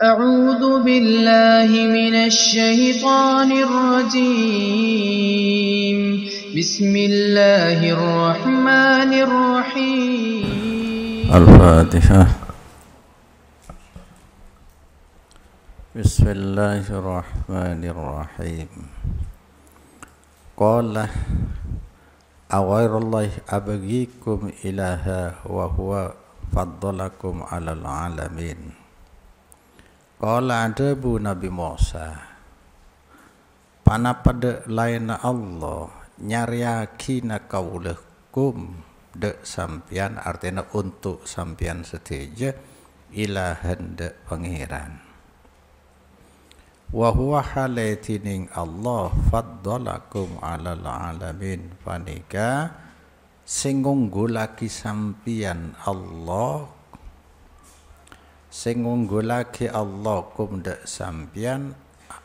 أعوذ بالله من الشيطان الرجيم بسم الله الرحمن الرحيم الفاتحة. بسم الله الرحمن الرحيم. قال أغير الله أبغيكم إلها وهو فضلكم على العالمين. Qala adabu Nabi Musa, pana pada lain Allah nyariakina kaulakum dek sampian, artinya untuk sampian seteja ilahan dek pangeran. Wa huwa halatining Allah faddalakum alal alamin, panika sing ngunggulake sampian Allah, sing ngunggulake Allah kum dek sampian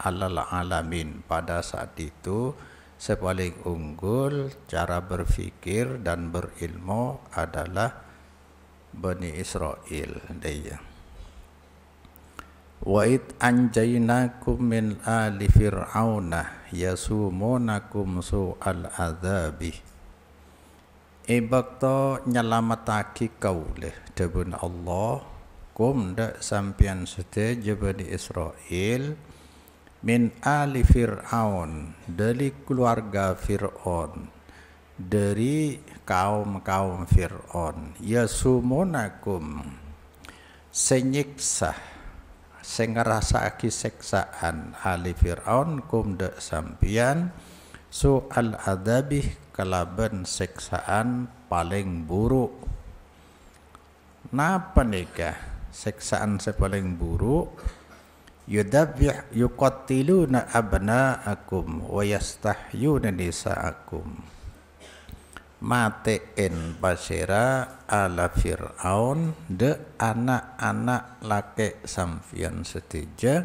alal alamin. Pada saat itu sepaling unggul cara berfikir dan berilmu adalah Bani Israel. Dia wa id anjaynakum min ali fir'auna yasumunakum su'al adzabi. Ibakto nyelamataki kaulih debun Allah kum dak sampian seteja Bani Israel min ali fir'aun, dari keluarga Fir'aun, dari kaum Fir'aun, yasumunakum senyiksa, sing ngrasakake seksaan ali Fir'aun kum dak sampian su'al adabi, kalaban seksaan paling buruk. Napa nikah seksaan sepaling buruk? yuqatiluna abna'akum wa yastahyuna nisa'akum, matein pasira ala Fir'aun de anak-anak laki sampian seteja,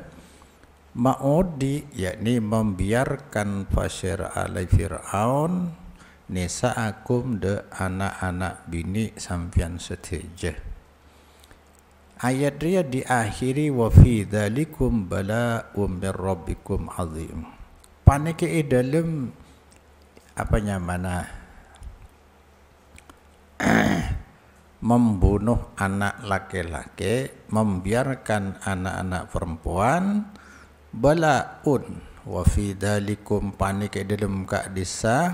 maudi yakni membiarkan pasira ala Fir'aun nisa'akum de anak-anak bini sampian seteja. Ayat dia diakhiri wa fi dzalikum bala'um min rabbikum azim. Panike dalam apanya mana membunuh anak laki-laki, membiarkan anak-anak perempuan, bala'un wa fi dzalikum, panike dalam kadisa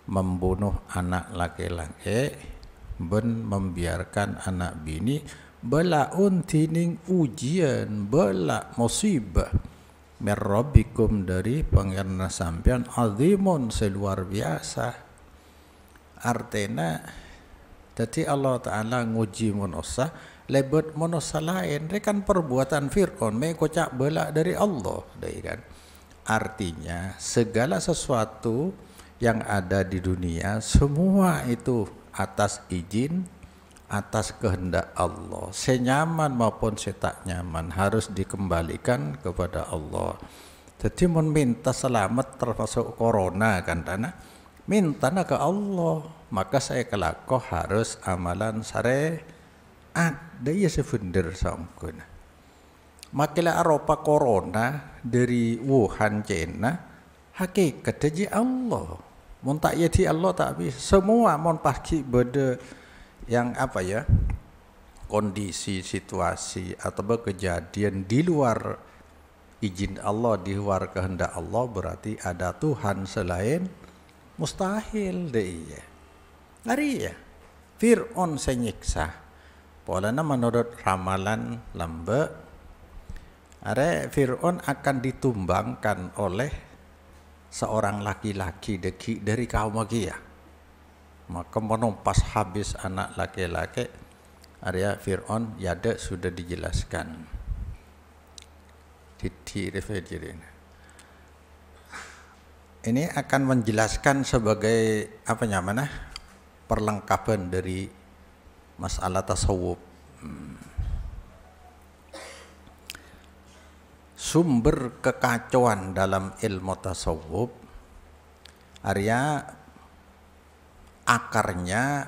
membunuh anak laki-laki ben membiarkan anak bini, bala'un tining ujian, bala musibah min rabbikum dari pangeran sampean, azimun seluar biasa. Artinya jadi Allah Ta'ala nguji manusia lebet manusia lain, rekan perbuatan Fir'aun me kocak bala dari Allah deh kan. Artinya segala sesuatu yang ada di dunia semua itu atas izin, atas kehendak Allah, senyaman maupun setak nyaman harus dikembalikan kepada Allah. Jadi minta selamat termasuk corona kan tanah, minta ke Allah, maka saya kelako harus amalan syariat. Dia sebenar sangkun. Makilah Eropa corona dari Wuhan China, hakikat jadi Allah. Mun tak yati Allah tak bisa. Semua mun pasti beda yang apa ya, kondisi situasi atau kejadian di luar izin Allah, di luar kehendak Allah, berarti ada Tuhan selain, mustahil deh ya. Hari ya Fir'aun senyiksa polana menurut ramalan lambe are Fir'aun akan ditumbangkan oleh seorang laki-laki dari kaum Makia. Maka menumpas habis anak laki-laki, area Fir'aun yada sudah dijelaskan di referirin. Ini akan menjelaskan sebagai apa namanya, perlengkapan dari masalah tasawuf. Sumber kekacauan dalam ilmu tasawuf area akarnya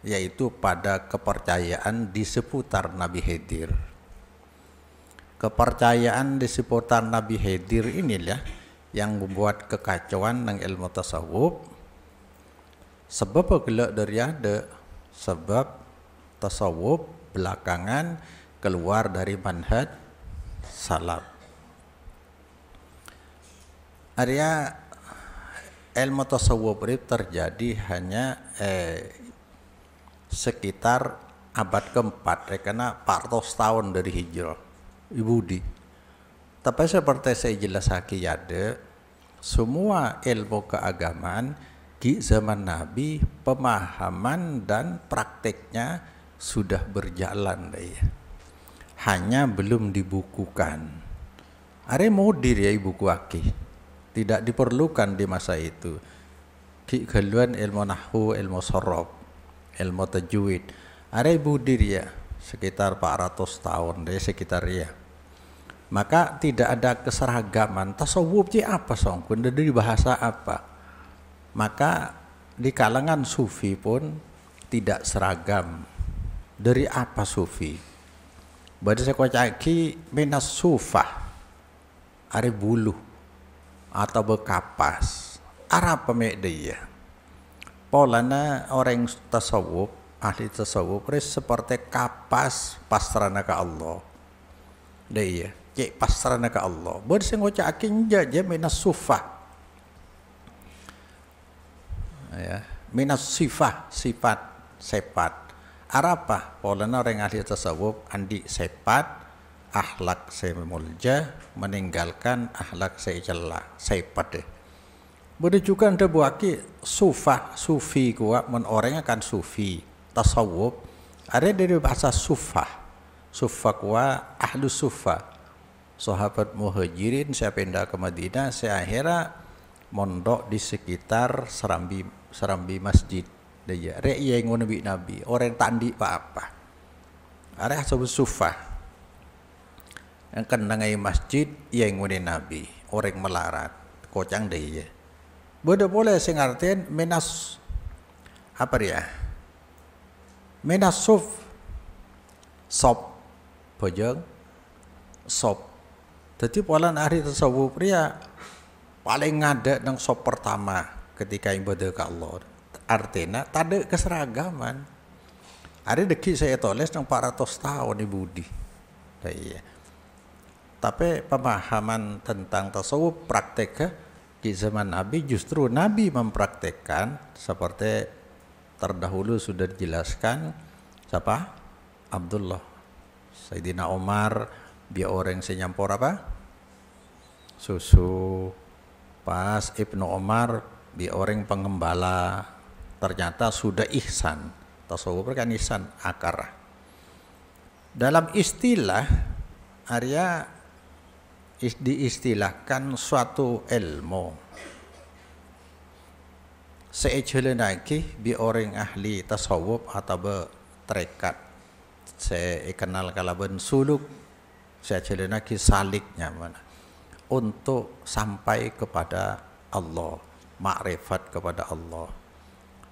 yaitu pada kepercayaan di seputar Nabi Khidir. kepercayaan di seputar Nabi Khidir inilah yang membuat kekacauan ng ilmu tasawuf. Sebab gelak dari ada sebab tasawuf belakangan keluar dari manhaj salaf. Area ilmu tasawuf ini terjadi hanya sekitar abad keempat, karena 400 tahun dari hijrah. Ibu di. Tapi seperti saya jelaskan ada, semua ilmu keagamaan di zaman Nabi, pemahaman dan prakteknya sudah berjalan deh. Hanya belum dibukukan. Are mudir ya ibu kuaki. Tidak diperlukan di masa itu. Ki keluan ilmu nahwu, ilmu sorob, ilmu tajwid. Are mudir ya sekitar 400 tahun deh sekitar ya. Maka tidak ada keseragaman. Tasawuf apa songkun dari bahasa apa? Maka di kalangan sufi pun tidak seragam. Dari apa sufi? Bada saya kocaki minas sufah, are bulu atau bekapas. Arab pemek dia. Polana orang tasawuf, ahli tasawuf seperti kapas pasrana ke Allah. Dia cek pasrana ke Allah. Bada saya kocaki jaja minas sufah. Ya, minas sifat sepat. Arapa polana orang ahli tasawuf andi sepat akhlak semulja meninggalkan akhlak secela sepat deh. Beda juga anda buaki sufi kuat men orang akan sufi tasawuf ada dari bahasa sufa kuat ahlu sufa. Sahabat muhajirin saya pindah ke Madinah, saya akhirnya mondok di sekitar serambi masjid. Dia yang nabi orang tandi apa ada sebut sufa yang kendangai masjid yang nabi orang melarat kocang dia. Beda boleh sing artian minas apa dia? Minas sop bojong sop. Jadi polan ahli tasawuf pria paling ngada nang sop pertama ketika ibadah ke Allah. Artinya tak ada keseragaman. Ada deki saya tulis nang 400 tahun ibu di. Iya. Tapi pemahaman tentang tasawuf praktek di zaman Nabi justru Nabi mempraktekkan seperti terdahulu sudah dijelaskan siapa? Abdullah. Sayyidina Umar dia orang senyampor apa? Susu. Pas Ibnu Umar dia orang pengembala. Ternyata sudah ihsan. Tasawuf kan ihsan akar. Dalam istilah Arya diistilahkan suatu ilmu. Seejelenaki bi orang ahli tasawuf atau berekat. Saya kenal kalaban suluk. Seejelenaki saliknya mana. Untuk sampai kepada Allah. Makrifat kepada Allah.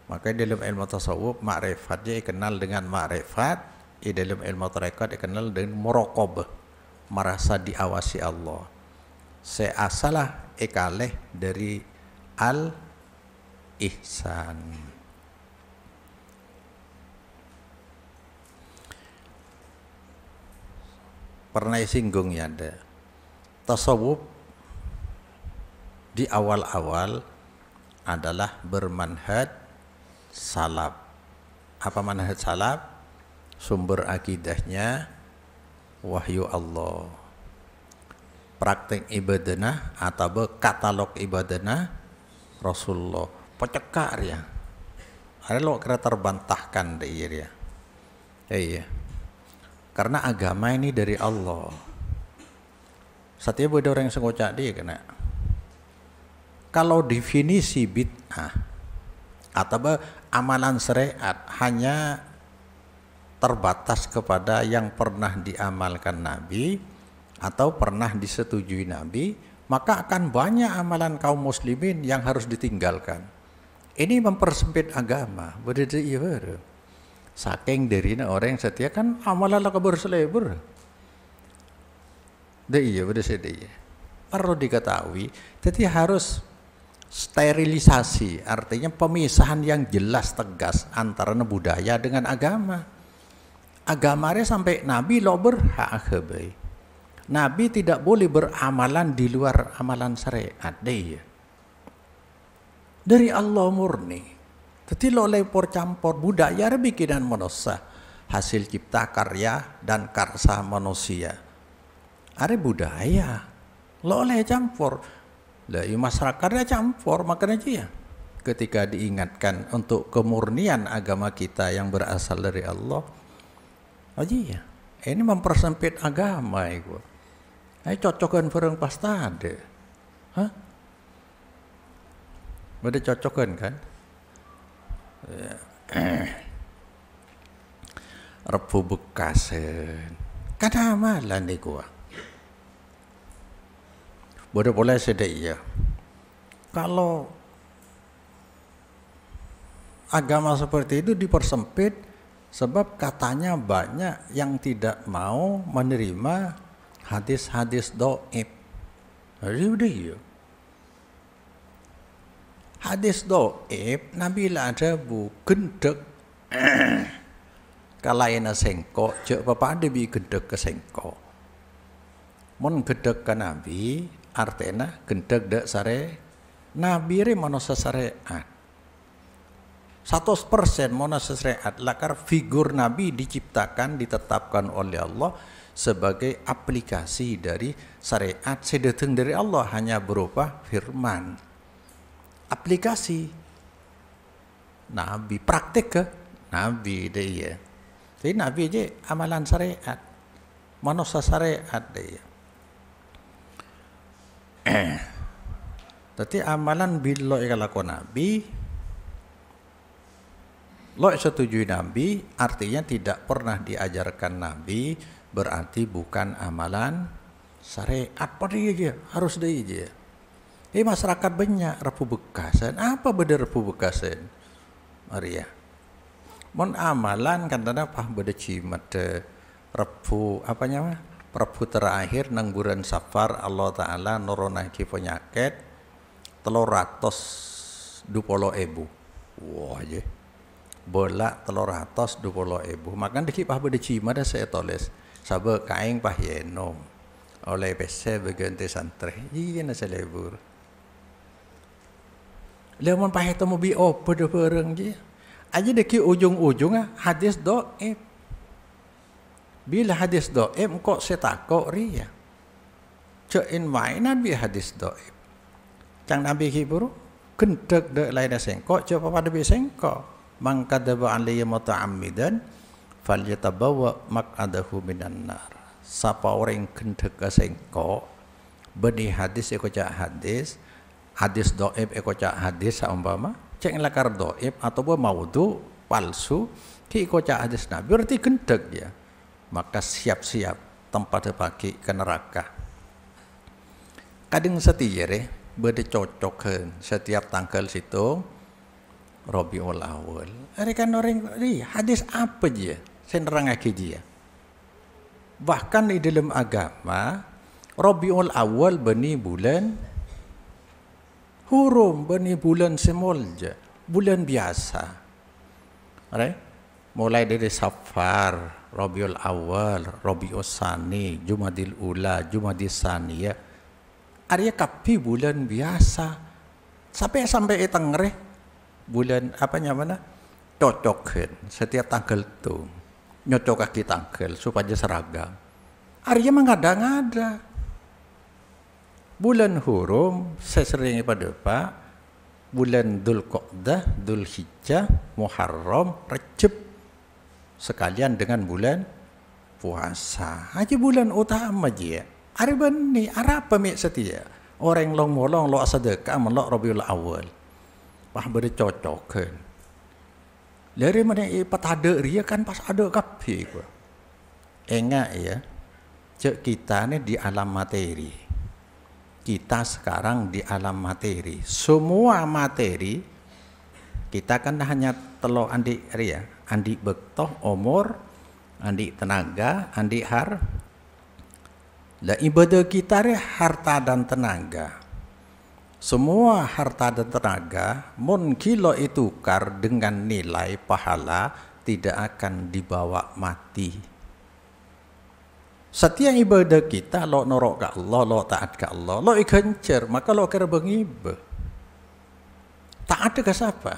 Maka dalam ilmu tasawuf makrifat dia dikenal dengan makrifat, di dalam ilmu tarekat dikenal dengan muraqabah, merasa diawasi Allah. Seasalah ikaleh dari al ihsan. Pernah singgung ya ada. Tasawuf di awal-awal adalah bermanhaj salaf. Apa manhaj salaf? Sumber akidahnya wahyu Allah. Praktek ibadahnya atau katalog ibadahnya Rasulullah. Pecekar ya. Ada lo kira terbantahkan deh ya. Iya. Karena agama ini dari Allah. Setiap ada orang yang sengocak dia kena. Kalau definisi bid'ah atau amalan syariat hanya terbatas kepada yang pernah diamalkan Nabi atau pernah disetujui Nabi, maka akan banyak amalan kaum muslimin yang harus ditinggalkan. Ini mempersempit agama. Begitu iya. Saking dari orang yang setia kan amalan lah kabar selebur. Iya, betul sedih. Perlu diketahui, jadi harus sterilisasi, artinya pemisahan yang jelas tegas antara budaya dengan agama. Agamanya sampai Nabi lo berhak hebai. Nabi tidak boleh beramalan di luar amalan syariat deh. Dari Allah murni. Jadi lo lepor campur budaya bikinan manusia, hasil cipta karya dan karsa manusia. Are budaya. Lo oleh campur. Lah masyarakatnya campur, makanya dia ketika diingatkan untuk kemurnian agama kita yang berasal dari Allah, ya ini mempersempit agama itu. Ayo cocokkan bareng pasta ada. Hah? Beda cocokkan kan? Repu bekasen. Kan amalan nih gua. Boleh sedih ya. Kalau agama seperti itu dipersempit sebab katanya banyak yang tidak mau menerima hadis-hadis dhaif. Jadi udah ya. Hadis dhaif Nabi lah ada bu gendek. Kalaina sengko, cek bapak ada bi gendek ke sengko. Mon gendek ke Nabi artena gendek dek sare Nabi re manusia syariat 100% manusia syariat lakar figur Nabi diciptakan ditetapkan oleh Allah sebagai aplikasi dari syariat sedateng dari Allah hanya berupa firman aplikasi Nabi praktek ke Nabi deh ya jadi Nabi aja amalan syariat manusia syariat deh ya. Tapi amalan bila ikalakon Nabi lo setujui Nabi artinya tidak pernah diajarkan Nabi berarti bukan amalan syariat pada aja harus dia aja. Masyarakat banyak repu bekasan apa beda repu bekasan Maria mon amalan katanya apa beda cimat repu apa nyama Prabu terakhir nang bulan Safar Allah Ta'ala nurunaiki penyakit 320.000 wah aja bola 320.000 makan dikit pah beda cima dah saya tulis sabar kain pah yeno oleh PC berganti santri iya nasa lebur lemon pah itu mau bi pada bareng je aja deki ujung-ujungnya hadis dhaif. Bila hadis dhaif kok setakok ria. Cein wae Nabi hadis dhaif. Cang Nabi kiburu gendek dek lain sengkok coba pada bi sengkok. Man kadzaba alayya muta'ammidan falyatabawa maq'adahu minan nar. Sapa orang gendek ke sengkok beni hadis eko cak hadis dhaif eko cak hadis saumpama cek lakar dhaif atau maudhu palsu ki eko cak hadis Nabi berarti gendek ya. Maka siap-siap tempat pagi ke neraka. Kadang setire beda cocok setiap tanggal situ Rabiul Awal. Ada kan orang hadis apa dia? Saya nerangake dia. Bahkan di dalam agama Rabiul Awal bani bulan hurum bani bulan semolja, bulan biasa. Alright? Mulai dari Safar Rabiul Awal, Rabiul Tsani, Jumadil Ula, Jumadil Tsaniyah. Arya kapi bulan biasa. Sampai tengre bulan apa namanya? Cocokin setiap tanggal tu. Nyocok kaki tanggal supaya seragam. Arya mengada-ngada. Bulan hurum seseringnya pada Pak. Bulan Dzulqa'dah, Dzulhijjah, Muharram, Rajab sekalian dengan bulan puasa. Aja bulan utama je. Are bani Arab pemik setia. Orang long molong lo sedekah melok Rabiul Awal. Pah beri cocokan. Dari mana pat ada ria kan pas ada kapi gua. Enggak ya. Cek kita ni di alam materi. Kita sekarang di alam materi. Semua materi kita kan hanya telo andi ria. Andi bektoh umur, andi tenaga, andi Lah ibadah kita harta dan tenaga. Semua harta dan tenaga mun kilo itukar dengan nilai pahala tidak akan dibawa mati. Setiap ibadah kita lo norok ke Allah, lo taat ke Allah, lo ikencer, maka lo kira bengibe. Taat ke siapa?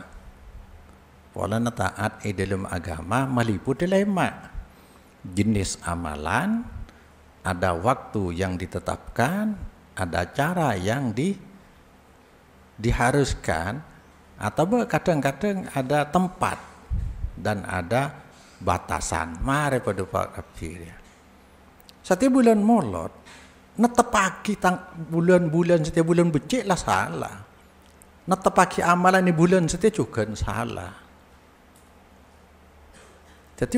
Walana taat dalam agama meliput dilema. Jenis amalan, ada waktu yang ditetapkan, ada cara yang diharuskan, atau kadang-kadang ada tempat dan ada batasan. Mari pada Pak Kafir ya. Setiap bulan molot, netepaki bulan-bulan setiap bulan becek lah salah. Netepaki amalan di bulan setiap juga salah. Jadi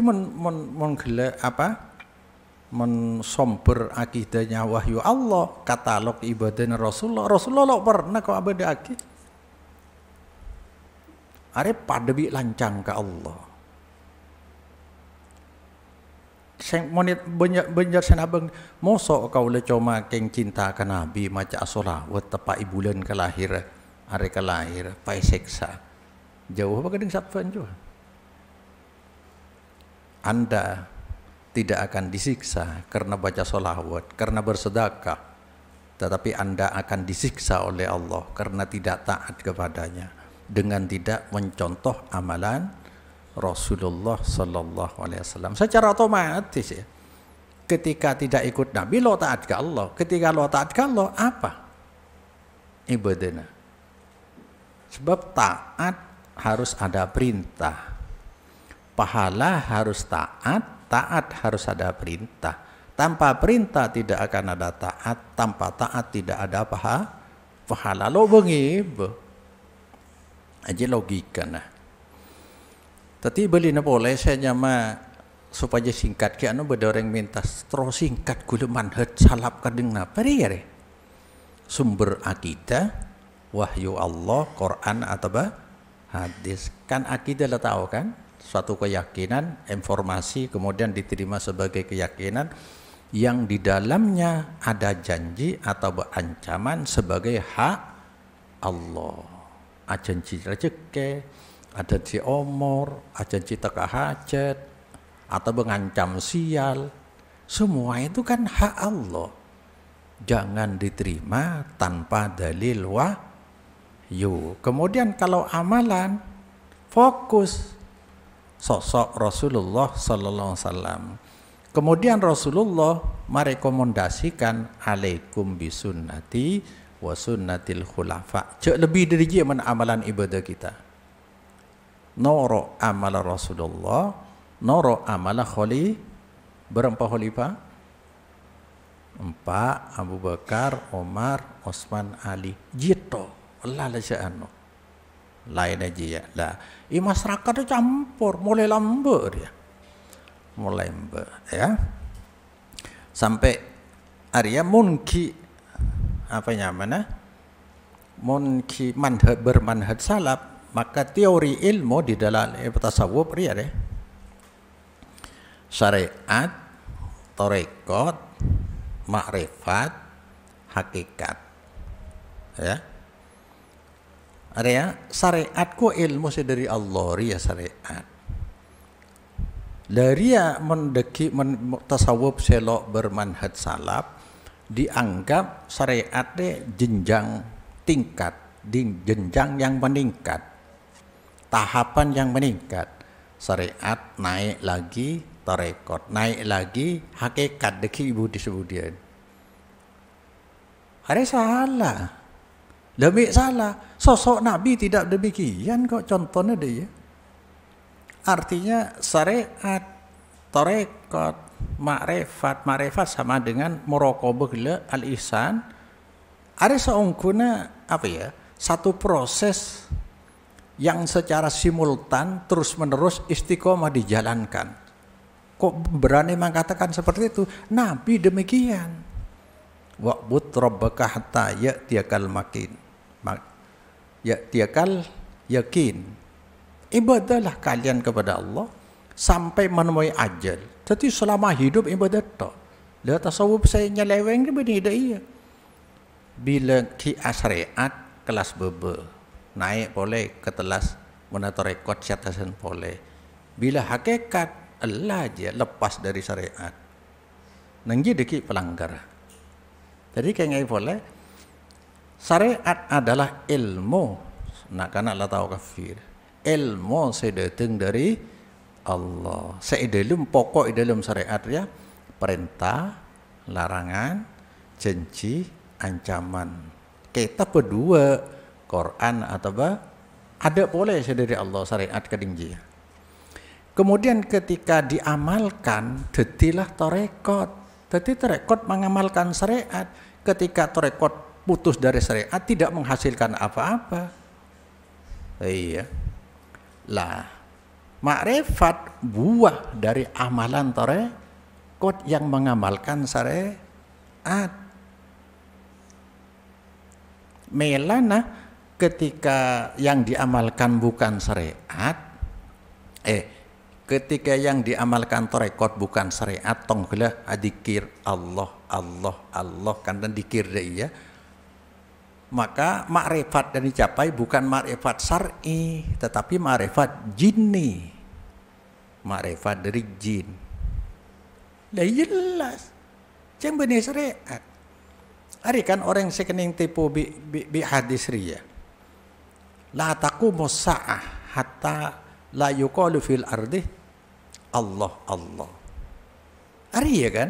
mensomber akidahnya wahyu Allah, katalog ibadahnya Rasulullah. Rasulullah lo pernah kau abadi akid. Are padebi lancang ke Allah. Sing monit banyak senabang mosok kau le cuma keng cinta ke Nabi maca sholawat tepai bulan kelahiran, are kelahir pai seksa. Jauh apa kadang sapaan juga. Anda tidak akan disiksa karena baca sholawat, karena bersedekah, tetapi Anda akan disiksa oleh Allah karena tidak taat kepadanya dengan tidak mencontoh amalan Rasulullah Sallallahu Alaihi Wasallam. Secara otomatis ya, ketika tidak ikut Nabi lo taat ke Allah, ketika lo taat ke Allah apa ibadahnya? Sebab taat harus ada perintah. Pahala harus taat, taat harus ada perintah. Tanpa perintah tidak akan ada taat, tanpa taat tidak ada pahala. Lo bengib aja logika nah. Tapi beli na boleh saya nyama supaya singkat ke anu beda orang minta terus singkat gula manhaj salap kadeng napa ya sumber akidah wahyu Allah Quran atau hadis kan akidah lah tahu kan. Suatu keyakinan, informasi kemudian diterima sebagai keyakinan yang di dalamnya ada janji atau ancaman sebagai hak Allah. Ada janji rezeki, ada janji umur, ada janji teka hajat, atau mengancam sial. Semua itu kan hak Allah. Jangan diterima tanpa dalil wahyu. Kemudian kalau amalan, fokus sosok Rasulullah Sallallahu Alaihi Wasallam. Kemudian Rasulullah merekomendasikan alaikum bisunnati wa sunnatil khulafa. Cek lebih dari dia mana amalan ibadah kita. Noro amal Rasulullah, noro amal berapa khalifah? 4 Abu Bakar, Umar, Utsman, Ali. Jito Allah la sya'anu. Lain aja ya lah masyarakat itu campur mulai lambat dia mulai lambat ya sampai area munki apa namanya munki bermanhaj salaf maka teori ilmu di dalam tasawuf dia deh syariat tarekat makrifat hakikat ya. Area syariatku ilmu dari Allah ria syariat. Dari mendeki tasawuf selok bermanhaj salaf dianggap syariat jenjang tingkat, jenjang yang meningkat, tahapan yang meningkat. Syariat naik lagi, tarekat naik lagi, hakikat deki ibu disebut dia. Ada salah. Demi salah, sosok Nabi tidak demikian kok contohnya dia. Artinya syariat, tarekat, makrifat sama dengan muraqabah al-ihsan. Ada seungkuna apa ya? Satu proses yang secara simultan terus-menerus istiqomah dijalankan. Kok berani mengatakan seperti itu? Nabi demikian. Wa'bud rabbaka hatta ya'tiyakal yakin. Ibadahlah kalian kepada Allah sampai menemui ajal. Jadi selama hidup ibadah toh. Lah tasawuf saya nyeleweng ni benda iya. Bila ki syariat kelas bebe naik boleh ke telas monitor rekod catatan boleh. Bila hakikat Allah je lepas dari syariat. Nang je deki pelanggar. Jadi kayak boleh syariat adalah ilmu. Nak kana Allah tahu kafir. Ilmu saya datang dari Allah. Saya dalam pokok dalam syariat ya perintah, larangan, janji, ancaman. Kita berdua Quran atau apa? Ada boleh saya dari Allah syariat kedingji. Kemudian ketika diamalkan, detilah torekot. Deti torekot mengamalkan syariat. Ketika torekot putus dari syariat tidak menghasilkan apa-apa. Iya. Lah, makrifat buah dari amalan torekot yang mengamalkan syariat. Melana ketika yang diamalkan bukan syariat, ketika yang diamalkan torekot bukan syariat, tonggelah adikir Allah, Allah, Allah, kan dan dikir dia, maka makrifat yang dicapai bukan makrifat syar'i, tetapi makrifat jinni, makrifat dari jin. Lah jelas, jangan benar syariat. Hari kan orang sekening tipu bi hadis ria. La taqumu sa'ah hatta la yuqalu fil ardi Allah Allah. Hari ya kan?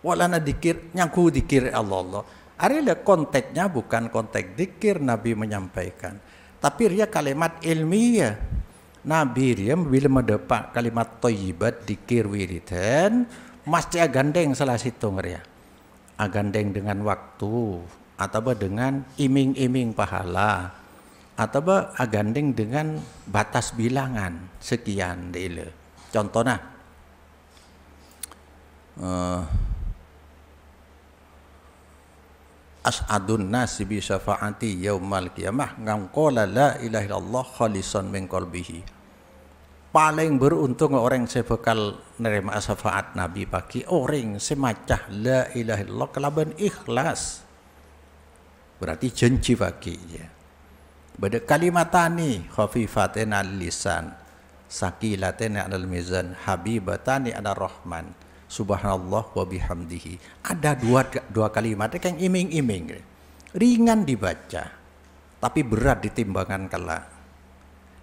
Walana dikir nyangku dikir Allah Allah. Hari le konteksnya bukan konteks dikir Nabi menyampaikan, tapi ria kalimat ilmiah. Nabi ria bila mendapat kalimat thayyibat dikir wiridan mesti agandeng salah situ ria. Agandeng dengan waktu atau dengan iming-iming pahala atau agandeng dengan batas bilangan sekian dile. Contohnya as'adun nasi bi syafaati yaumal qiyamah ngangqala la ilaha illallah khalisan min qalbihi. Paling beruntung orang yang bakal nerima syafaat Nabi pagi orang semacah la ilaha illallah kelaban ikhlas. Berarti janji pagi ya. Bada kalimatani khafifatin al lisan saqilatin al mizan habibatani ala rahman subhanallah wa bihamdihi. Ada dua kalimat yang iming-iming, ringan dibaca tapi berat ditimbangan kelak,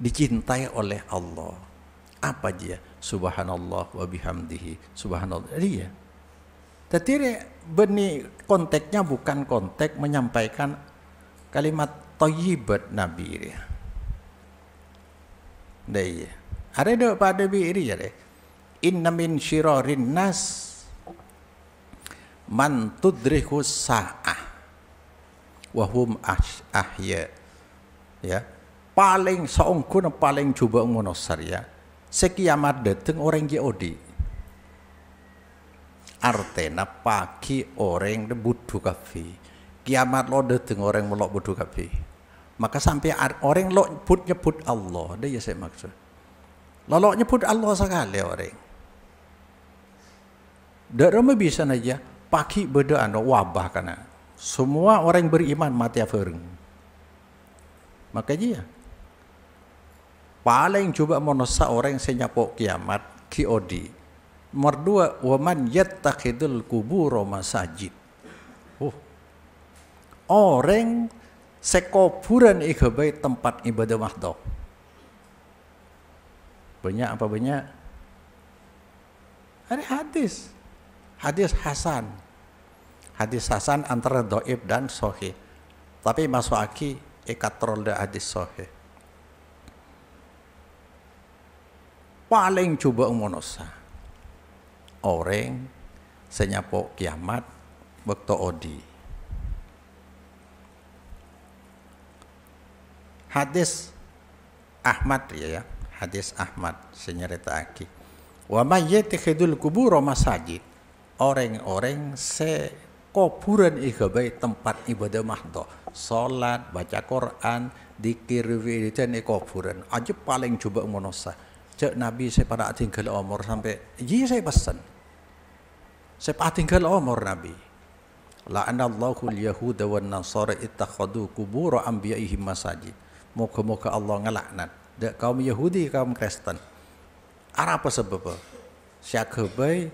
dicintai oleh Allah. Apa dia? Subhanallah wa bihamdihi. Subhanallah. Iya. Tapi benih konteksnya bukan konteks menyampaikan kalimat thayyibat Nabi dia. Iya. Ada dok pada biri ya deh. Inna min syirarin nas man tudrihu sa'ah wa hum ahya. Ya. Paling saungkun paling coba ngonosar ya. Sekiamat datang orang Yahudi. Artena pagi orang butuh kafe. Kiamat lo datang orang melok butuh kafe. Maka sampai orang lo nyebut Allah. Dia saya maksud. Lo nyebut Allah sekali orang. Darah bisa aja pagi beda wabah karena semua orang beriman mati afering. Makanya paling coba monosa orang senyapok kiamat kiodi. Nomor 2, waman yattakhidul kubur masajid. Orang sekuburan ikabai tempat ibadah mahdoh. Banyak apa banyak? Ada hadis. Hadis Hasan. Hadis Hasan antara dhaif dan sahih. Tapi masuk aki ikatrol hadis sahih. Paling coba monosa orang senyapok kiamat waktu odi. Hadis Ahmad ya, hadis Ahmad senyerita aki. Wa may yattakhidul qubur masajid. Orang-orang kuburan ikabai tempat ibadah mahdoh. Salat, baca Quran, zikir wiridan kuburan. Aja paling coba monosa. Cak Nabi saya pada tinggal umur sampai, iya saya pesan. sepatinggal umur Nabi. La'anallahu al-yahuda wan nasara ittakhadhu qubur anbiya'ihim masajid. Moga-moga Allah ngelaknat kaum Yahudi, kaum Kristen. Apa sebabnya? Syakabai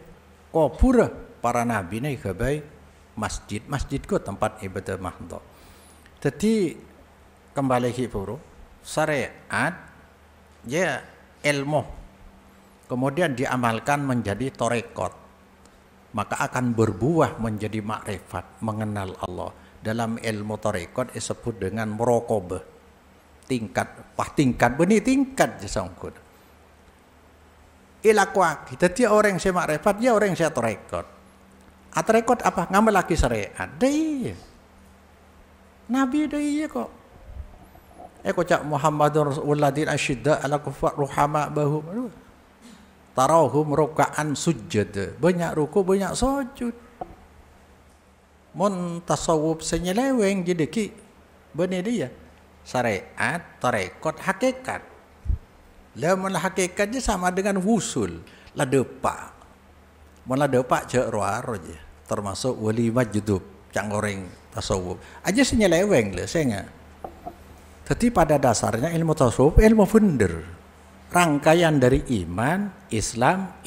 kubur para nabi ni kabai masjid ko tempat ibadah mahdo. Jadi kembali ke puru syariat ya ilmu kemudian diamalkan menjadi torekot, maka akan berbuah menjadi makrifat, mengenal Allah. Dalam ilmu torekot disebut dengan muraqabah, tingkat benih tingkat jasangkut ilakwak. Jadi orang yang makrifat ya orang yang torekot. Torekot apa? Ngamal lagi syariat deh nabi deh kok. Cak Muhammadur Rasulullahin asyidda ala kufar ruhama bahum tarahum ruka'an sujud, banyak ruku banyak sujud. Mun tasawuf senyeleweng jadi ki benih dia syariat tarekot hakikat. Lamun hakikatnya sama dengan wusul la depak. Mun la depak je roar je termasuk wali majdub cang goreng tasawuf aja senyeleweng le saya. Jadi pada dasarnya ilmu tasawuf ilmu bener, rangkaian dari iman, Islam,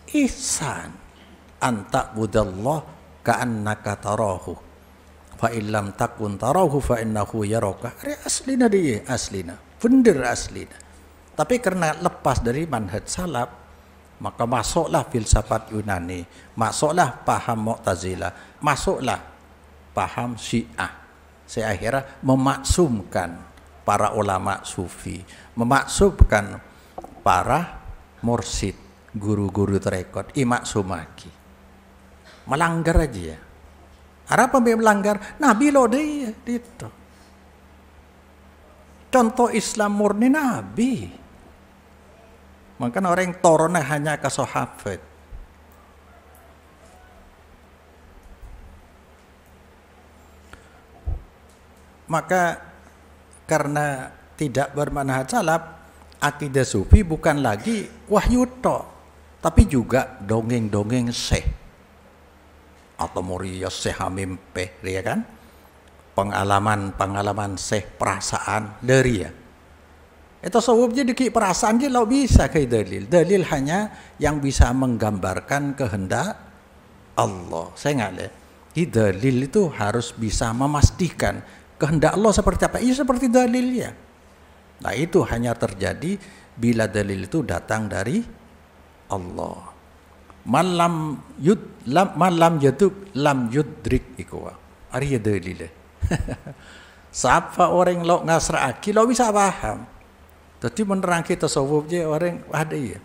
ihsan. Anta budallah ka'annaka tarahu fa illam takun tarahu fa innahu yaraka. Aslina dia aslina bener aslina. Tapi karena lepas dari manhaj salaf, maka masuklah filsafat Yunani, masuklah paham Mu'tazilah, masuklah paham Syiah. Saya akhirnya memaksumkan para ulama sufi, memaksumkan para mursyid, guru-guru tarekat, imaksumaki. Melanggar aja ya. Apa yang melanggar? Nabi lo dia itu. Contoh Islam murni Nabi. Maka orang yang torona hanya ke sahabat. Maka karena tidak bermanhaj salaf, akidah sufi bukan lagi wahyu tok, tapi juga dongeng-dongeng syekh atau muria syekh Hamim Peh, ya kan? Pengalaman syekh, perasaan dari ya. Itu tasawuf jadi perasaan dia lo bisa kayak dalil hanya yang bisa menggambarkan kehendak Allah. Saya nggak lihat dalil itu harus bisa memastikan kehendak Allah seperti apa. Iya seperti dalilnya. Nah itu hanya terjadi bila dalil itu datang dari Allah. Malam yuduk lam yudrik ikwa. Ari dalil. Siapa orang lo ngasraki lo bisa paham. Jadi menerangkan tasawuf je orang ada ya.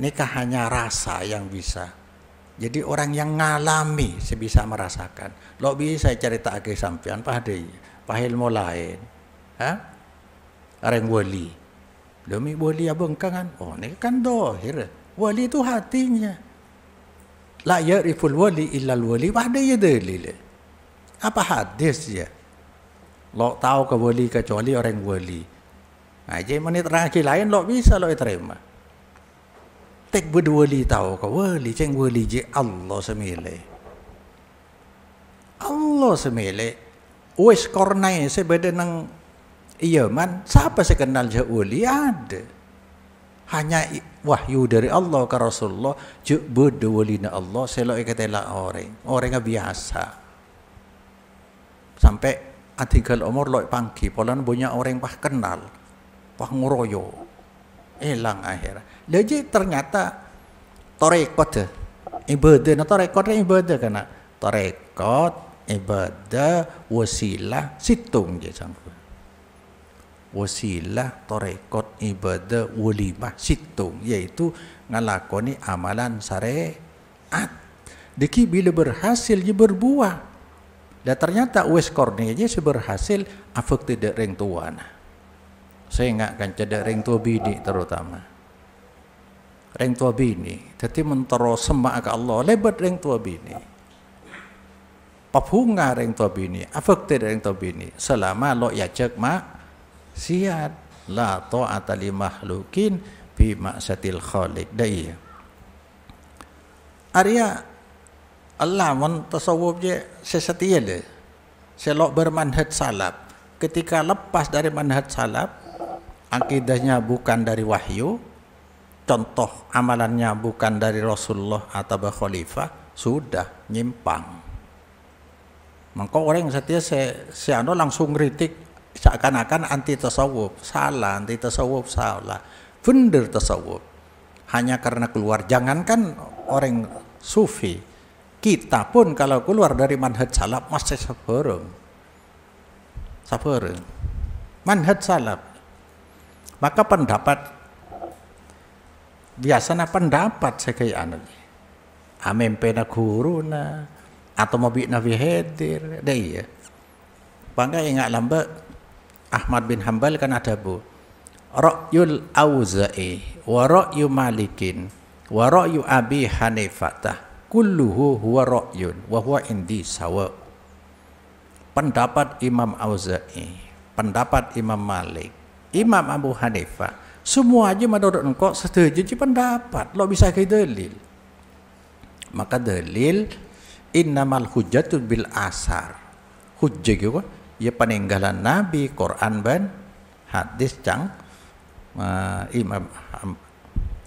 Nikah hanya rasa yang bisa. Jadi orang yang ngalami sebisa merasakan. Lo bisa cerita ke sampean pahadai, pahil mo lain. Ha? Orang wali. Demi wali abang kan? Oh, ini kan dohir. Wali itu hatinya. La ya'riful wali illal wali. Pahadai dalil. Apa hadis ya? Lo tahu ke wali kecuali orang wali. Nah, jadi menit terakhir lain lo bisa lo terima. Tek berdua tahu ke wali, ceng wali je Allah semile. Allah semile. Wes kornai sebeda nang Yaman, siapa saya kenal je wali ada. Hanya wahyu dari Allah ke Rasulullah, je berdua wali na Allah, selo ikatela orang biasa. Sampai atinggal umur lo pangki, polan banyak orang pah kenal. Pah nguroyo hilang akhir. Jadi ternyata tarekat ibadah, tarekat ibadah kana tarekat ibadah wasilah situng je sangku. Wasilah tarekat ibadah walimah situng, yaitu ngalakoni amalan syariat. Deki bila berhasil je berbuah. Dan ternyata wes korne je berhasil afek tidak reng tuana. Saya nggak akan cedek ring tua bini terutama. Ring tua bini. Jadi mentero semak ke Allah. Lebat ring tua bini. Papunga ring tua bini. Afak tidak ring tua bini. Selama lo ya cek mak. Siat. La ta'ata li makhlukin. Bi ma'satil khalik. Daya. Arya Allah mon tasawuf je sesetia le. Selok bermanhaj salaf. Ketika lepas dari manhaj salaf, akidahnya bukan dari wahyu, contoh amalannya bukan dari Rasulullah atau khalifah, sudah nyimpang. Maka orang yang setia seano langsung kritik seakan-akan anti tasawuf, salah, anti tasawuf salah. Bener tasawuf. Hanya karena keluar, jangankan orang sufi, kita pun kalau keluar dari manhaj salaf masih sabareng. Manhaj salaf. Maka pendapat biasanya pendapat sekalian amempena guruna atau mabik nabi hadir deh ya. Bangga ingat lambat Ahmad bin Hanbal kan ada bu ra'yul Auza'i wa ra'yu Malikin wa ra'yu Abi Hanifah kulluhu huwa ra'yun wa huwa indi sawa. Pendapat Imam Auza'i, pendapat Imam Malik, Imam Abu Hanifah, semua aja menurut engkau setuju pendapat, lo bisa ke dalil. Maka dalil innamal hujjatu bil asar. Hujjah juga ya peninggalan Nabi, Quran dan hadis cang Imam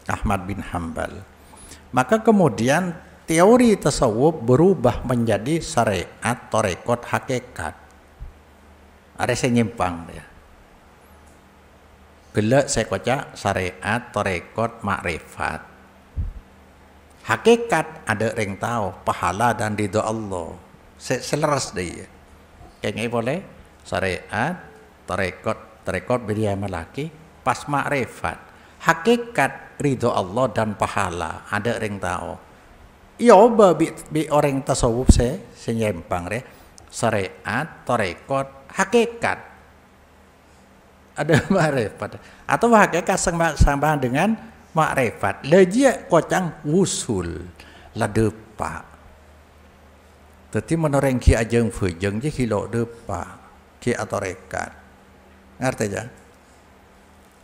Ahmad bin Hanbal. Maka kemudian teori tasawuf berubah menjadi syariat, tarekat, hakikat. Ada saya nyimpang dia. Gelak saya kocak syariat, tarekat, makrifat. Hakikat ada yang tahu pahala dan ridho Allah. Seleras dia. Kayaknya boleh syariat, tarekat beri malaki, pas makrifat. Hakikat ridho Allah dan pahala ada yang tahu. Ya bi orang tasawuf saya nyimpang deh. Syariat, tarekat, hakikat. Ada makrifat. Atau hakikat sama dengan makrifat. Lejia kocang wusul la depa. Tetapi menoreng ki ajeng fujeng je kilo depa ki tarekat. Ngerti aja?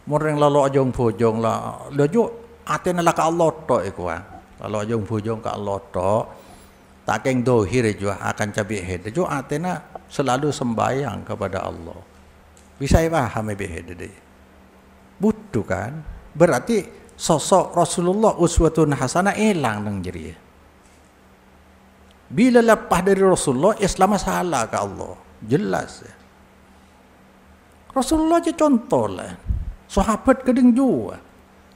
Menoreng lalu ajeng fujeng la lejo atena la ka Allah tok iku. Kalau ajeng fujeng ka Allah tok tak keng dohir juga akan cabi hed. Jo atena selalu sembahyang kepada Allah. Bisa paham beda deh. Butuh kan? Berarti sosok Rasulullah uswatun hasanah hilang nang jeri. Bila lepas dari Rasulullah, Islam salah ke Allah. Jelas. Rasulullah je contoh lah. Sahabat kedeng juga.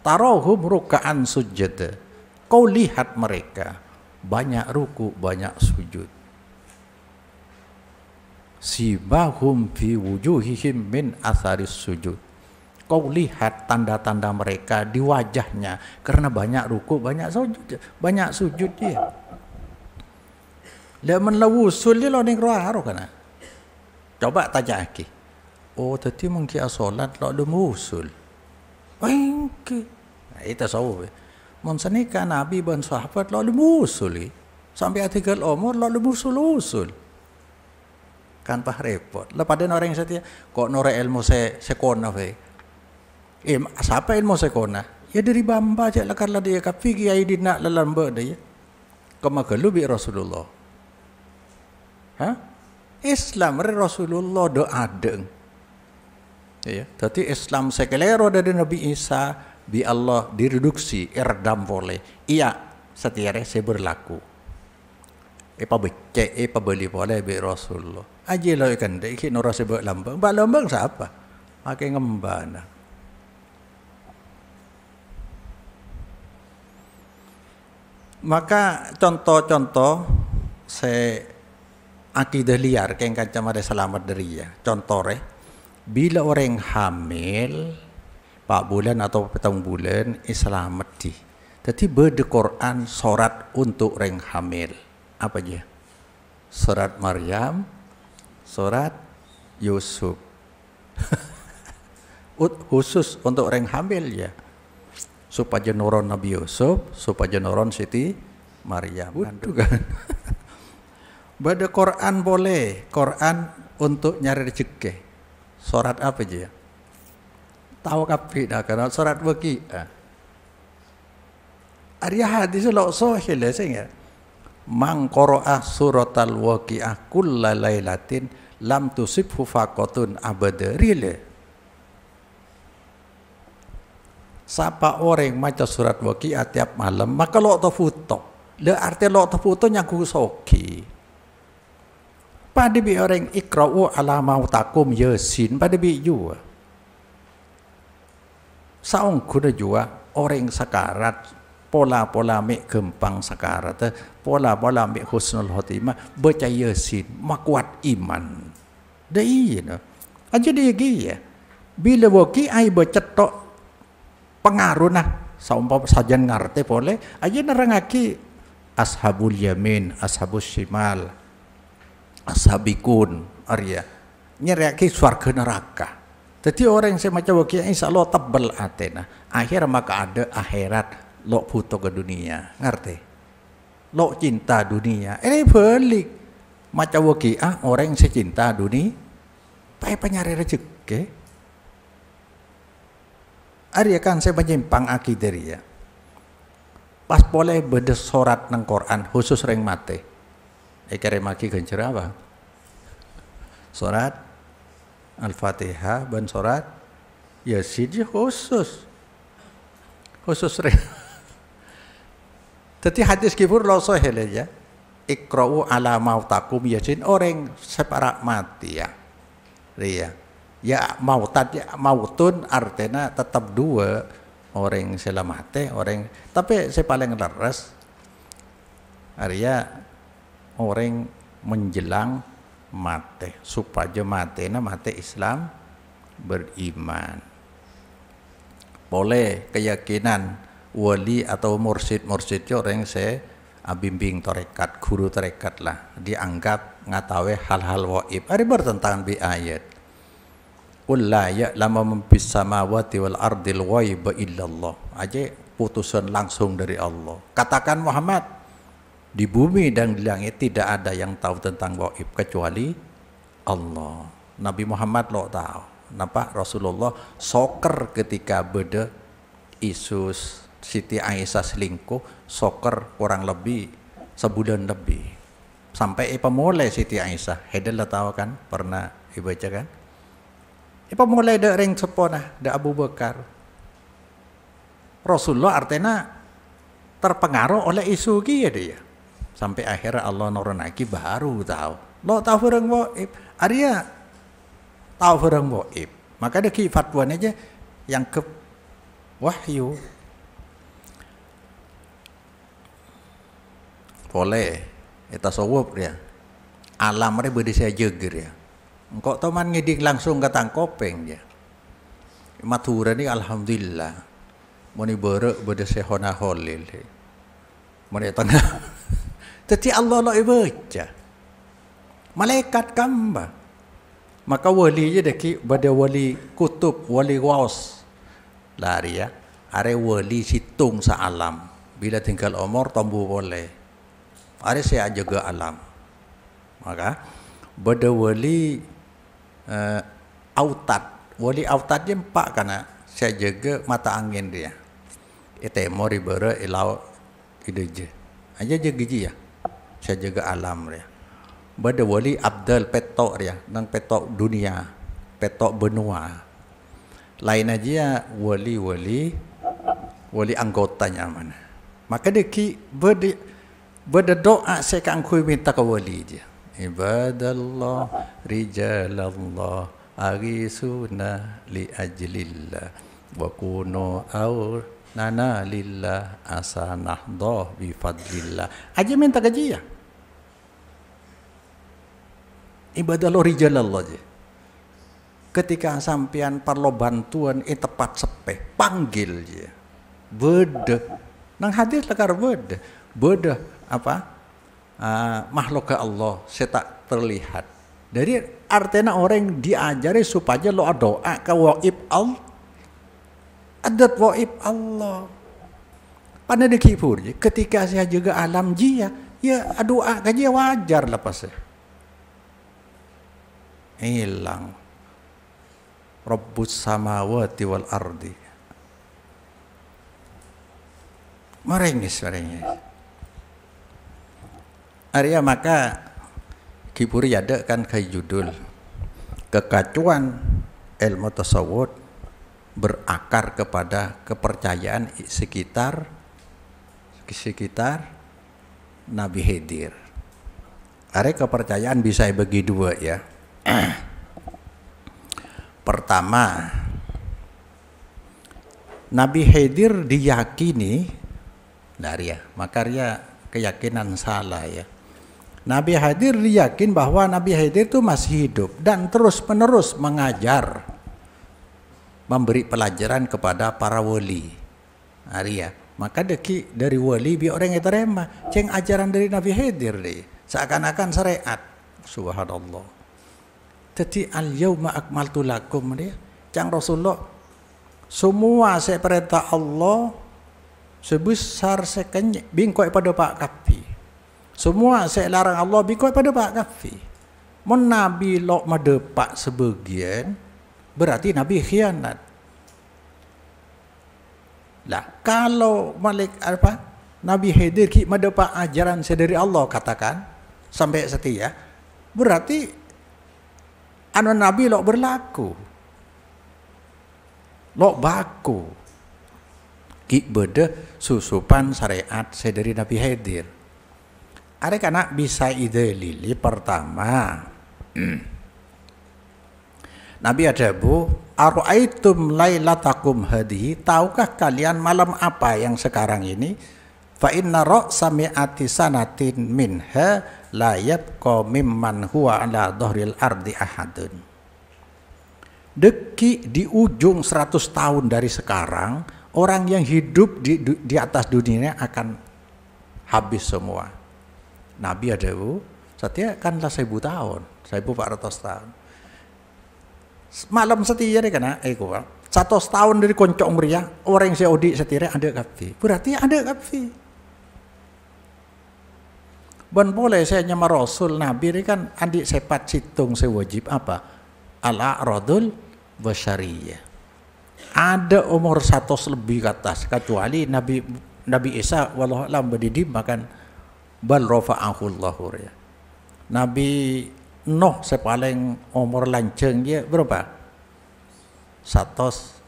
Tarahum ruka'an sujud. Kau lihat mereka banyak ruku, banyak sujud. Sibahum fi wujuhihim min atharis sujud. Kau lihat tanda-tanda mereka di wajahnya karena banyak ruku, banyak sujud dia. Lamun lawusul dia lo ning roh kana. Coba tanya aki. Oh, tadi mungkin solat lo ada musul. Engke. Nah, itu tasawuf. Monsanika Nabi dan sahabat lo ada musul. Sampai artikel umur lo ada musul-usul. Kan pah repot. Lepas ada orang yang setia, kok nore ilmu sekona fe. Siapa ilmu sekona? Ya dari bamba aja lah karena dia kapi kiai dina lalamba dia. Kemagalu bi Rasulullah. Hah? Islam Rasulullah do adeng. Ya, tadi Islam sekelero dari Nabi Isa bi Allah direduksi irdam boleh. Iya, setiare saya berlaku. Apa becek, apa beli boleh bi Rasulullah. Aje lo ikan dek ki nora sebab lambang. Mbak lambang siapa? Pakai ngembana. Maka contoh-contoh saya akidah liar keng kancam ada selamat dari ya. Contoh bila orang hamil 4 bulan atau petang bulan selamat di. Tapi berde Quran surat untuk orang hamil. Apa aja? Surat Maryam, surat Yusuf. Khusus untuk orang hamil ya. Supaya nuron Nabi Yusuf, supaya nuron Siti Maryam. Itu kan. Berde Quran boleh, Quran untuk nyari rezeki. Surat apa aja? Tahu kapi dah kan surat bagi. Arya hadis lo sahih lah saya. mang qara'a suratal waqi'ah kulla lailatin lam tusibhu faqatun abada. Rile. Siapa orang maca surat waqi'ah tiap malam, maka lo tafuto. Le arti lo tafuto nyaku soki. Pada bi orang ikra'u ala mautakum yasin pada bi juga. Saung kuda juga orang sakarat pola-pola mek gempang sakarat, pola-pola mek husnul khotimah baca yasin makuat iman. Dah iya no. Aja dia ya. Bila waqi'ah baca tok pengaruh nah saumpama sajan ngarti boleh aja nerangaki ashabul yamin, ashabus shimal, ashabikun arya nyeriaki swarga neraka. Jadi orang yang saya macam waqi'ah insyaallah tebal atena akhir maka ada akhirat lo butuh ke dunia ngerti lo cinta dunia ini balik macam waqi'ah orang yang secinta dunia payah penyari rezeki. Arya kan saya menyimpang akidah ya. Pas boleh beda sorat nang Quran khusus ring mate. Ekere maki gencer apa? Sorat Al-Fatihah dan sorat Yasin khusus. Khusus ring. Tadi hadis kibur lo sahih ya. Iqra'u ala mautakum Yasin orang separak mati ya. Ria. Ya mautun artinya tetap dua orang selamate orang tapi saya paling leres Arya orang menjelang mate supaya mate Islam beriman boleh keyakinan wali atau mursyid orang saya bimbing tarekat guru tarekat lah dianggap ngatawe hal-hal waib ada bertentangan bi ayat qul la ya'lamu man fis samawati wal ardil ghaiba illallah. Aja putusan langsung dari Allah. Katakan Muhammad, di bumi dan di langit tidak ada yang tahu tentang gaib kecuali Allah. Nabi Muhammad lo tahu. Nampak Rasulullah soker ketika beda isu Siti Aisyah selingkuh, soker kurang lebih sebulan lebih. Sampai pemulai Siti Aisyah, Hedel tahu kan? Pernah dibaca kan? Ipa mulai ada ring sepona, ada Abu Bakar. Rasulullah artinya terpengaruh oleh isu dia. Sampai akhirnya Allah nurunaki baru tahu. Lo tahu orang waib, Arya tahu orang waib. Maka ada fatwa aja yang ke wahyu. Boleh, itu sawab dia. Alam dia beri saya jeger ya. Engkau teman ngidik langsung ke tangkopeng ya. Matura ni alhamdulillah. Moni berek beda sehona holil. Moni tengah. Jadi Allah lo ibaca. Malaikat kamba. Maka wali je deki bada wali kutub, wali waus. Lari ya. Are wali situng sa alam. Bila tinggal umur tombu boleh. Are saya jaga alam. Maka bada wali autad wali autad dia empat karena saya jaga mata angin dia itemo ribera ilau ideje aja jaga dia saya jaga alam dia bada wali abdal petok dia nang petok dunia petok benua lain aja wali anggotanya mana maka dia ki bada doa saya kan kui minta ke wali dia ibadallah rijalallah agisuna li ajlillah wa kunu nana lillah asanahdoh bifadlillah aja minta gaji ya ibadallah rijalallah aja ketika sampian perlu bantuan tepat sepeh panggil je beda nang hadis lekar beda apa makhluk ke Allah saya tak terlihat. Dari artinya orang diajari supaya lo doa ke waib Allah. Adat waib Allah. Pada dikipur ketika saya juga alam jia, ya doa kaji wajar lah pas. Hilang. Rabbus samawati wal ardi. Merengis. Arya maka Kipuri ada kan kai judul kekacauan ilmu tasawuf berakar kepada kepercayaan sekitar Nabi Khidir. Are kepercayaan bisa bagi dua ya. Pertama, Nabi Khidir diyakini dari ya, makarya keyakinan salah ya. Nabi Khidir diyakin bahwa Nabi Khidir itu masih hidup dan terus-menerus mengajar, memberi pelajaran kepada para wali. Arya, maka deki dari wali biar orang yang terima ceng ajaran dari Nabi Khidir deh. Seakan-akan syariat. Subhanallah. Jadi al-yauma akmaltu lakum dia. Cang Rasulullah semua saya perintah Allah sebesar sekenyek bingkoi pada Pak Kafi. Semua saya larang Allah bingkoi pada Pak Kafi. Mun Nabi lok madepak sebagian berarti Nabi khianat. Lah kalau Malik apa Nabi Khidir ki madepak ajaran saya dari Allah katakan sampai setia berarti anu Nabi lok berlaku lok baku ki beda susupan syariat saya dari Nabi Khidir. Ada kana bisa ide lili pertama Nabi Adabu ara'aitum lailatakum hadihi, tahukah kalian malam apa yang sekarang ini? Fa inna ra'sa mi'ati sanatin minha la yabqa mimman huwa ala dhahril ardi ahadun. Deki di ujung 100 tahun dari sekarang, orang yang hidup di atas dunia akan habis semua. Nabi Adabu setia kanlah 1000 tahun, 1400 tahun. Malam setia deh kana eko 100 tahun dari koncok meriah orang yang saya odi setire ada kafi berarti ada kafi ban boleh saya nyama Rasul Nabi ini kan andi sepat situng sewajib apa al-a'radul basyariyah ada umur 100 lebih ke atas kecuali Nabi Isa wallahu alam berdidi makan bal rafa'ahu Allahu ya Nabi Nuh sepaling umur lanceng dia berapa? 150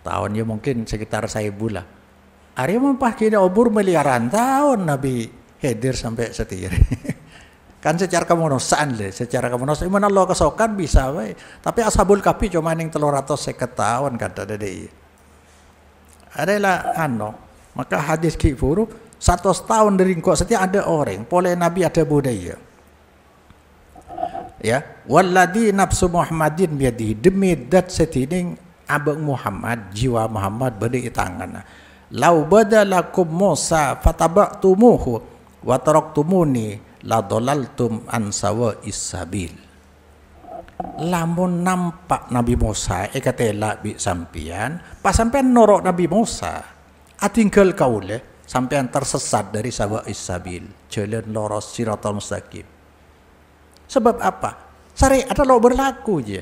tahun ya mungkin sekitar 1000 lah. Ari mempah kira umur miliaran tahun Nabi Khidir sampai setir. Kan secara kemanusiaan le, secara kemanusiaan mana Allah kesokan bisa wae. Tapi Ashabul Kahfi cuma ning 350 tahun kata dede. Adalah maka hadis kifuru 100 tahun dari engkau setiap ada orang boleh Nabi ada budaya ya walladzi nafsu Muhammadin biadihi demi dat setining abang Muhammad jiwa Muhammad berada di tangan lau badalakum Musa fataba'tumuhu wa taraktumuni la dalaltum an sawa'is sabil lamun nampak Nabi Musa katela bi sampian pas sampean norok Nabi Musa atinggal kaule sampai tersesat dari sawa'is sabil jalan lurus siratal mustaqim. Sebab apa? Syariat lo berlaku je.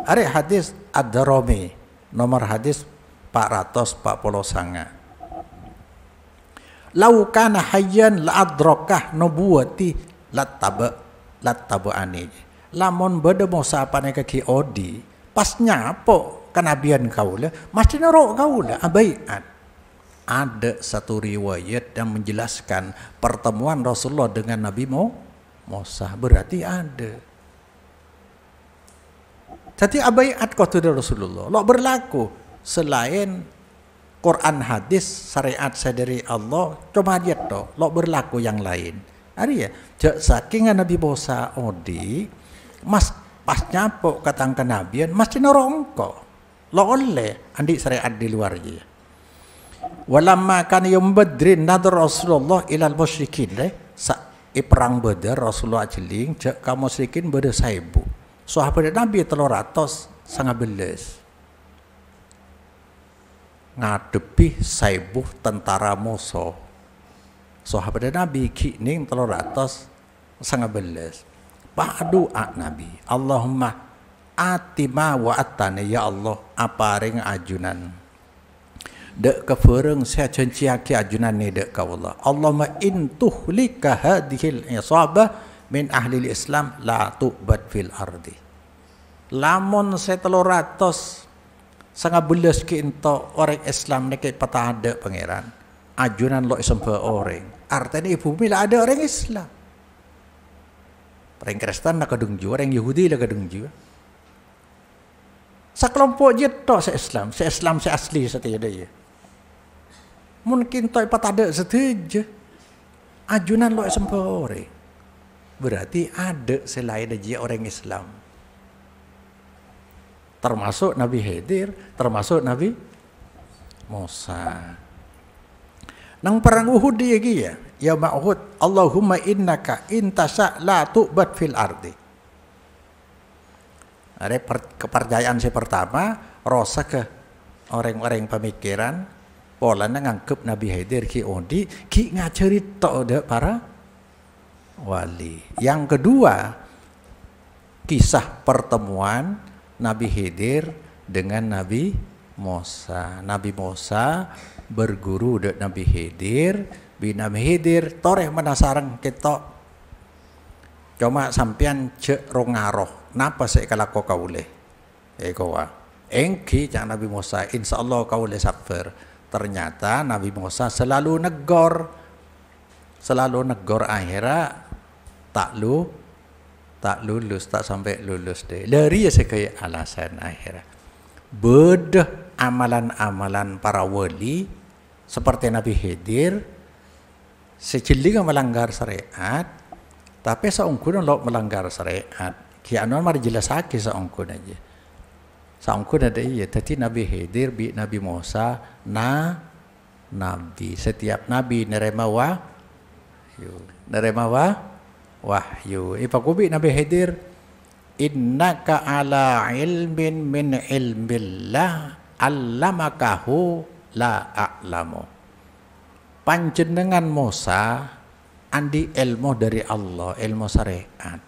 Ada hadis Ad-Darimi nomor hadis 449. Lau kana hayyan la adrakah nubuwati lattaba'ani. Lamun beda Musa pane kaki odi pas nyapo kenabian kaula mesti norok kaula abaiat. Ada satu riwayat yang menjelaskan pertemuan Rasulullah dengan Nabi Musa berarti ada. Jadi abaiat kau dari Rasulullah. Lo berlaku selain Quran hadis syariat dari Allah cuma lihat toh lo berlaku yang lain. Ada ya. Saking Nabi Musa odi mas pas nyapok katang kenabian mesti norongko. Lo oleh andi syariat di luar dia. Walamma kan yom badrin nadar Rasulullah ilal musyrikin perang Badar Rasulullah jeling cek kaum musyrikin beda 1000 sahabat Nabi 315 ngadepi 1000 tentara musuh sahabat Nabi kining 315 doa Nabi Allahumma atima wa atani ya Allah aparing ajunan dek kefereng saya cenciaki ajunan ni dek ka Allah. Allahumma in tuhlika hadhil isabah min ahli Islam la tu'bad fil ardi. Lamun saya 300 sangat belas ke into orang Islam ni ke patah ada pangeran. Ajunan lo sampai orang. Artinya ibu bumi lah ada orang Islam. Orang Kristen nak kadung juga, orang Yahudi lah kadung juga. Sekelompok je tok se-Islam se asli setiap dia. Mungkin tak ada setuju. Ajunan lo sempore. Berarti ada selain dia orang Islam. Termasuk Nabi Khidir, termasuk Nabi Musa. Nang perang Uhud dia lagi ya. Ya Uhud, Allahumma innaka intasa la tu'bad fil ardi. Ada kepercayaan saya pertama, rasa ke orang-orang pemikiran, pola nganggep Nabi Khidir ki odi, ki ngacari tok de para wali. Yang kedua, kisah pertemuan Nabi Khidir dengan Nabi Musa. Nabi Musa berguru de Nabi Khidir, bi Nabi Khidir toreh menasarang kita. Cuma sampean cek rongaroh. Napa saya kalau kau boleh? Kawa. Engki cak Nabi Musa, insya Allah kau boleh sabar. Ternyata Nabi Musa selalu negor akhirnya tak lulus, tak sampai lulus deh. Lari ya sekaya alasan akhirnya. Bedah amalan-amalan para wali seperti Nabi Khidir, secilik melanggar syariat, tapi seungkun lo melanggar syariat. Kianon mari jelasake saungkun aja. Saungkun ada iya. Tadi Nabi Khidir bi Nabi Musa nabi. Setiap nabi nerema wahyu. Ipakubi Nabi Khidir, innaka ala ilmin min ilmillah allamakahu la a'lamu. Panjenengan Musa andi ilmu dari Allah, ilmu syariat.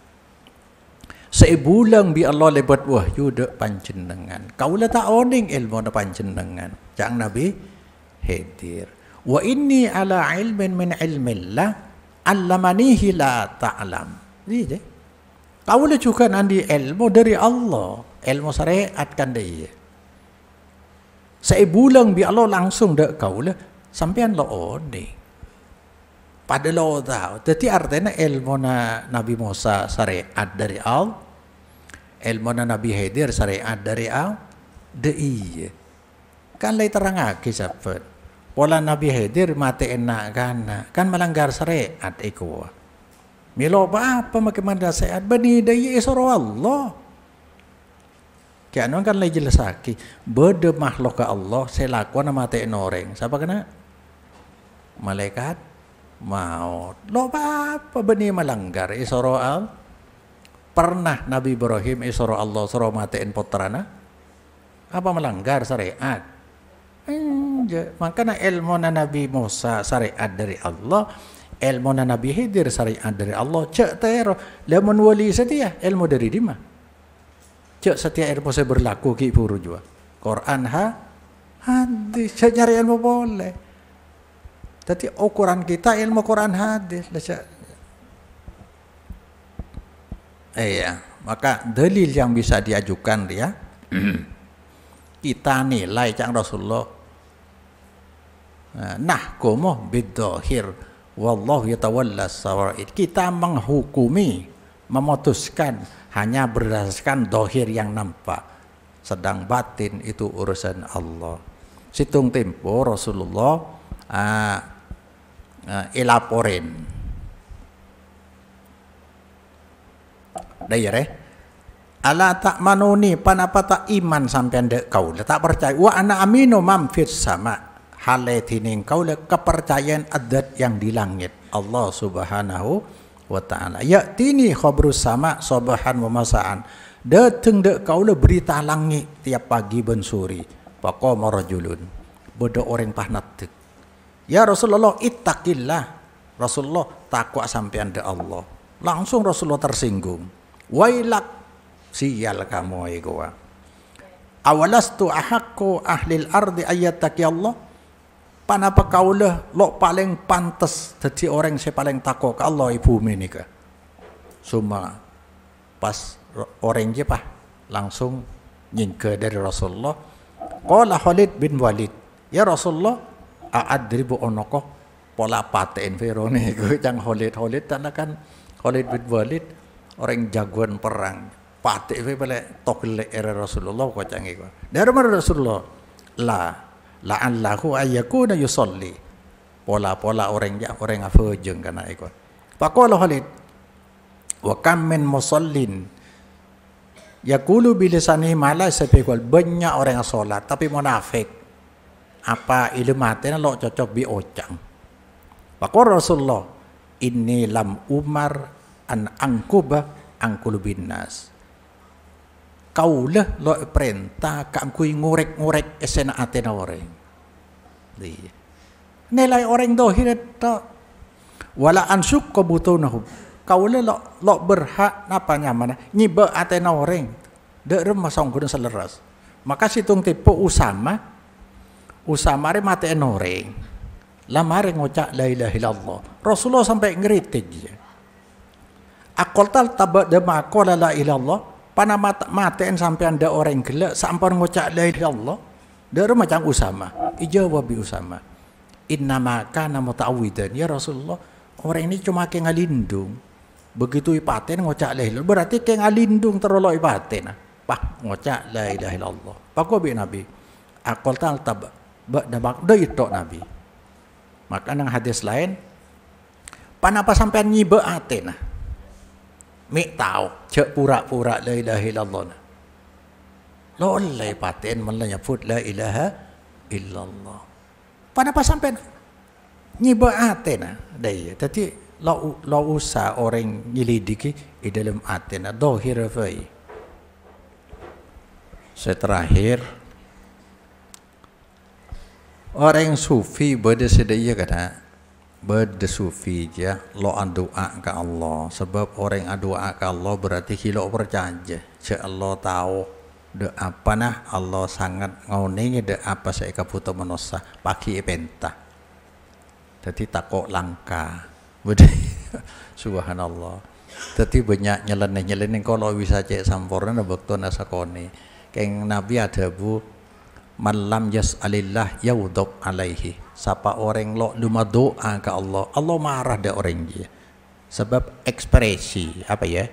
Sebulan bi Allah lebat wahyu dek panjenengan. Kaulah tak oning ilmu na panjenengan. Cang Nabi Khidir. Wa inni ala ilmin min ilmillah allamanihi la ta'lam. Jadi kaulah juga andi ilmu dari Allah, ilmu syariat kan dia. Sebulan bi Allah langsung dek kaulah sampean lo oning. Pada lo tahu. Jadi artinya ilmu na Nabi Musa syariat dari Allah, ilmu na Nabi Khidir syariat dari Allah. Iya. Kan lay terangake sahabat. Pola Nabi Khidir mati enak kan melanggar syariat iku. Milo apa makin syariat bani daya isra Allah. Kiano kan lay jelasake. Bede makhluk ke Allah selakuan mati orang. Siapa kena? Malaikat maut. Lo apa bani melanggar Israel? Pernah Nabi Ibrahim Isra Allah suruh matiin putrana? Apa melanggar syariat? Makanya ilmu Nabi Musa syariat dari Allah, ilmu Nabi Khidir syariat dari Allah. Cek tero, lamun wali setia ilmu dari dima. Cek setia ilmu saya berlaku ki puru jua. Quran hadis, cek nyari ilmu boleh. Jadi ukuran kita ilmu Quran hadis. Iya, maka dalil yang bisa diajukan dia kita nilai cang Rasulullah. Nahkumu bidzahir wallahu yatawalla sarair. Kita menghukumi, memutuskan hanya berdasarkan zahir yang nampak. Sedang batin itu urusan Allah. Situng tempo Rasulullah elaporin daerah ala tak manuni panapa tak iman sampean dek kau tak percaya wa ana aminu mamfis sama haletining kau kepercayaan adat yang di langit Allah subhanahu wa ta'ala ya tini khobrus sama sobahan wa masaan dateng dek kau berita langit tiap pagi ben suri paqama rajulun bodoh orang pahnat. Ya Rasulullah ittaqillah. Rasulullah takwa sampean de Allah. Langsung Rasulullah tersinggung. Wailak sial kamu iku. Awalastu ahaqqu ahlil ardi ayattaqi Allah. Panapa kaulah lo paling pantas jadi orang yang paling takut ke Allah ibu ini ke. Cuma pas orang je pah langsung nyingke dari Rasulullah. Qala Khalid bin Walid, ya Rasulullah, a'adribu onoko pola paten Fir'aun iku cang Khalid tanah kan Khalid bin Walid orang jagoan perang. Patek we balik tokle era Rasulullah kok cang iku. Dari mana Rasulullah? La'allahu ayyakuna yusolli. Pola-pola orang afejeng kana iku. Faqala Khalid, wa kam min musallin yaqulu bilisanihi ma la yasbiqul. Banyak orang yang salat tapi munafik. Apa ilmu matena lo cocok bi ocang. Faqala Rasulullah, inni lam umar an angkuba angkulubin nas. Kaulah lo perintah kangkui ngurek-ngurek esena atena orang. Nilai orang dohir itu wala ansuk kebutuhnahum. Kaulah lo berhak apa nyamana nyiba atena orang. Dek masang guna seleras. Maka situng tipe Usama re maten orang. Lamare ngocak la ilaha illallah. Rasulullah sampai ngeritik dia. Aqaltal tabak dema qala la ilallah. Pana maten sampai anda orang gelak sampai ngocak la ilaha illallah. Dari macam Usama. Ijawab bi Usama. Innama kana muta'awwidan ya Rasulullah. Orang ini cuma ke ngalindung. Begitu ipaten ngocak la ilaha illallah. Berarti ke ngalindung terolok ipaten. Pah ngocak la ilaha illallah. Paku bi Nabi. Aqaltal tabak dabak do itu Nabi. Maka nang hadis lain. Panapa sampai nyiba atena. Mik tahu, cek pura-pura la ilaha illallah. Lo oleh paten menyebut la ilaha illallah. Panapa sampai nyiba atena. Daya, tadi lo usah orang nyelidiki di dalam atena. Dohir fai. Terakhir, orang sufi berdesidaya kata. Berdesufi je lo doa ke Allah sebab orang doa ke Allah berarti kilo percaya je Allah tahu de apa nah Allah sangat ngauning de apa saya kaputo manusia pagi penta jadi takut langka budi subhanallah jadi banyak nyeleneh kalau bisa cek sampurna bekto nasakoni keng Nabi ada bu malam yas'alillah yaudab alaihi. Siapa orang lo luma doa ke Allah, Allah marah dah orang dia. Sebab ekspresi apa ya?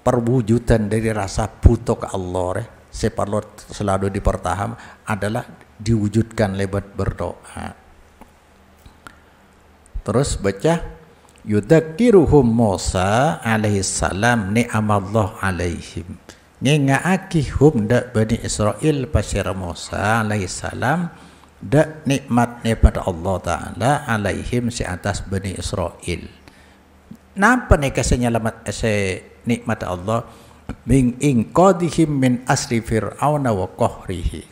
Perwujudan dari rasa butuh ke Allah seperlu selalu dipertahan adalah diwujudkan lewat berdoa. Terus baca yudzakiruhum Musa alaihi salam ni'amallah alaihim. Ngengaaki hum dak Bani Israel pasir Musa alaihissalam dak nikmat Allah Ta'ala alaihim si atas Bani Israel. Napa nih kesenyalamat nikmat Allah min inqadihim min asri fir'aun wa qahrihi.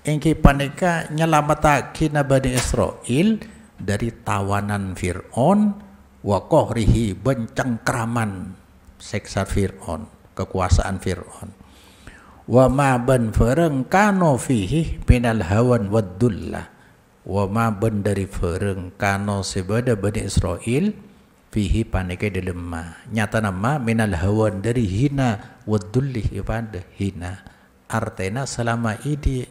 Engki panika nyelamatake Bani Israel dari tawanan Fir'aun wa qahrihi bencengkraman seksa Fir'aun. Kekuasaan Fir'aun. Wa ma ban fereng kano fihi minal hawan waddullah. Wa ma ban dari fereng kano sebada Bani Israel fihi panike dalam ma. Nyata nama minal hawan dari hina waddulli ibadah hina. Artinya selama ini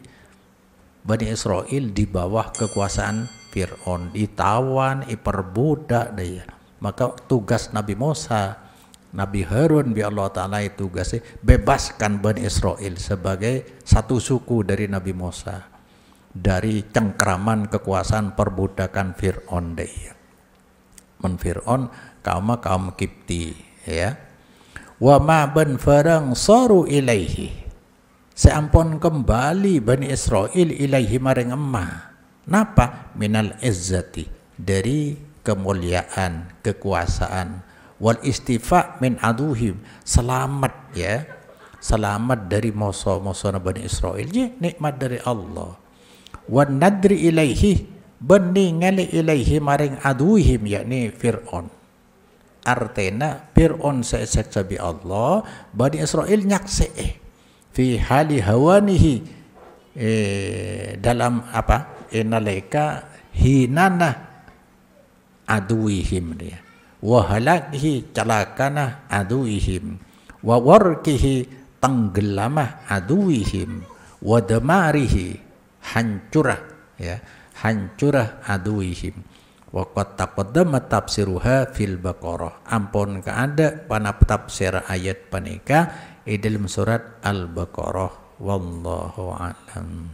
Bani Israel di bawah kekuasaan Fir'aun, ditawan, diperbudak dia. Maka tugas Nabi Musa Nabi Harun bi Allah Ta'ala itu tugasnya bebaskan Bani Israel sebagai satu suku dari Nabi Musa dari cengkraman kekuasaan perbudakan Fir'aun dia. Men Fir'aun kaum Kipti ya. Wa ma ban farang saru ilaihi. Seampun kembali Bani Israel ilaihi maring emma. Napa? Minal izzati dari kemuliaan, kekuasaan. Wal istifa min aduhim selamat ya selamat dari musuh-musuh Bani Israel je nikmat dari Allah wan nadri ilaihi beningali ilaihi maring aduhim yakni Fir'aun artena Fir'aun seseksa bi Allah Bani Israel nyakse fi hali hawanihi dalam apa inalika hinana aduihim dia wa halakihi calakana aduihim wa warkihi tenggelamah aduihim wa damarihi hancurah ya hancurah aduihim wa qad taqaddama tafsiruha fil Baqarah ampun keada pana tafsir ayat panika dalam surat Al-Baqarah wallahu a'lam.